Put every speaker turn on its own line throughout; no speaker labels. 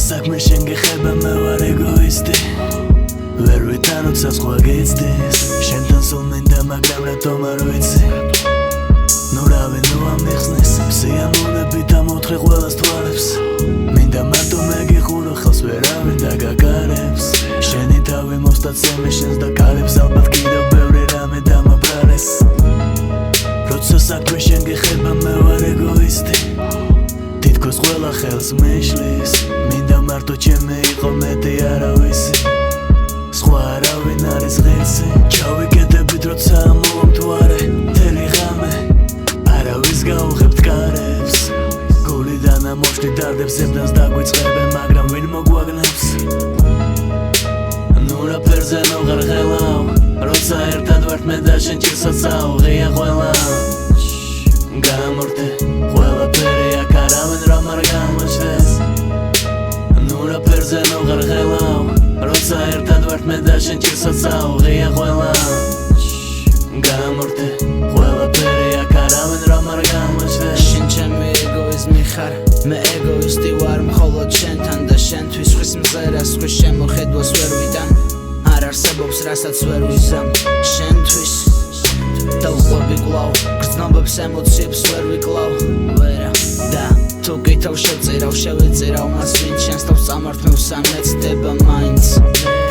საქმე შენ გეხება მე ვარ ეგოისტი ვერ ვითანოთ საზღვა გიცდის შენთან სულ მინდა მაგრამ რატომ არ ვიცი ნუ რავი ნუ ამიხსნის სიამოვნებით ამოთხრი ყველას თვალებს მინდა მარტო მეგიხურო ხელს ვერავინ დაგაგარებს შენი თავი მოსტაცემე შენს და კარებს ალბათ კიდევ ბევრი რამე დამაბრალეს როცა საქმე შენ გეხება მე ვარ ეგოისტი თითქოს ყველა ხელს მიშლის მინდა მარტო ჩემი იყო მეტი არავისი სხვა არავინ არის ღირსი ჩავიკეთებით როცა მომთვარე მთელი ღამე არავის გაუღებთ კარებს გულიდან ამოშლი დარდებს ზებდანს დაგვიწყებენ მაგრამ ვინ მოგვაგნებს ნუ რაფერზე ნოღარღელავ როცა ერთად ვართ მე და შენ ჭირსაცავ ღია ყველა გამორთე ყველაფერი აქ არავინ რომ არ გამოჩნდეს ნუ რაფერზე ნოღარღელავ როცა ერთად ვართ მე და შენ ჭირსაცავ ღია ყველა გამორთე ყველაფერი აქ არავინ რომ არ გამოჩნდეს
შენ ჩემი ეგოიზმი ხარ მე ეგოისტი ვარ მხოლოდ შენთან და შენთვის ხვის მზერას ხვის შემოხედვას ვერ ვიტან არ არსებობს რასაც ვერ ვიზამ შენთვის და უყვები კვლავ გრძნობებს ემოციებს ვერ ვიკლავ ვერა და თუ გითხოვ შევწირავ შევიწირავ მას ვინ შენს თავს წამართმევს ან ეცდება მაინც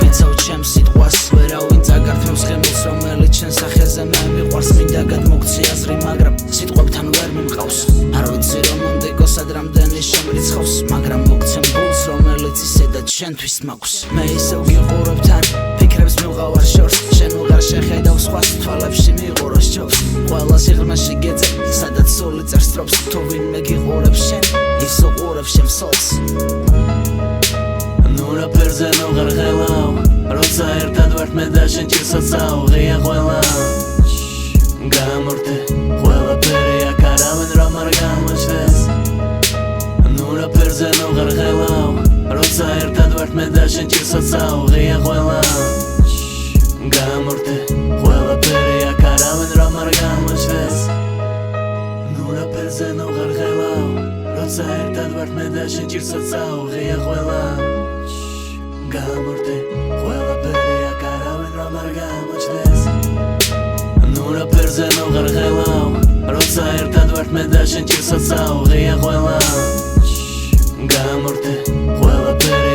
ვიცავ ჩემს სიტყვას ვერავინ წაგართმევს ხემილს რომელიც შენ სახეზე მე მიყვარს მინდა გადმოგცი აზრი მაგრამ სიტყვებთან ვერ მიმყავს არ ვიცი რომ მომდეკოსად რამდენი შემრიცხავს მაგრამ მოგცემ გულს რომელიც ისედაც შენთვის მაქვს მე ისევ გიყურებ თან ფიქრებს მივყავარ შორს შენ უღარ შეხედავ სხვას თვალებში მიყუროს ჯობს ყველა სიღრმეში გეძებ სადაც სული წერსტრობს თუ ვინმე გიყურებს შენ ის უყურებს შენ სოლს
ნუ რაფერზე ნოღარღელავ როცა ერთად ვართ მე და შენ ჭირსაცავ ღია ყველა გამორთე ყველაფერი აქ არავინ რომ არ გამოჩნდეს ნუ რაფერზე ნოღარღელავ როცა ერთად ვართ მე და შენ ჭირსაცავ ღია ყველა გამორთე ყველაფერი აქ არავინ რომ არ გამოჩნდეს ნუ რაფერზე ნოღარღელავ როცა ერთად ვართ მე და შენ ჭირსაცავ ღია ყველა გამორთე ყველაფერი აქ არავინ რომ არ გამოჩნდეს ნუ რაფერზე ნოღარღელავ როცა ერთად ვართ მე და შენ ჭირსაცავ ღია ყველა გამორთე ყველაფერი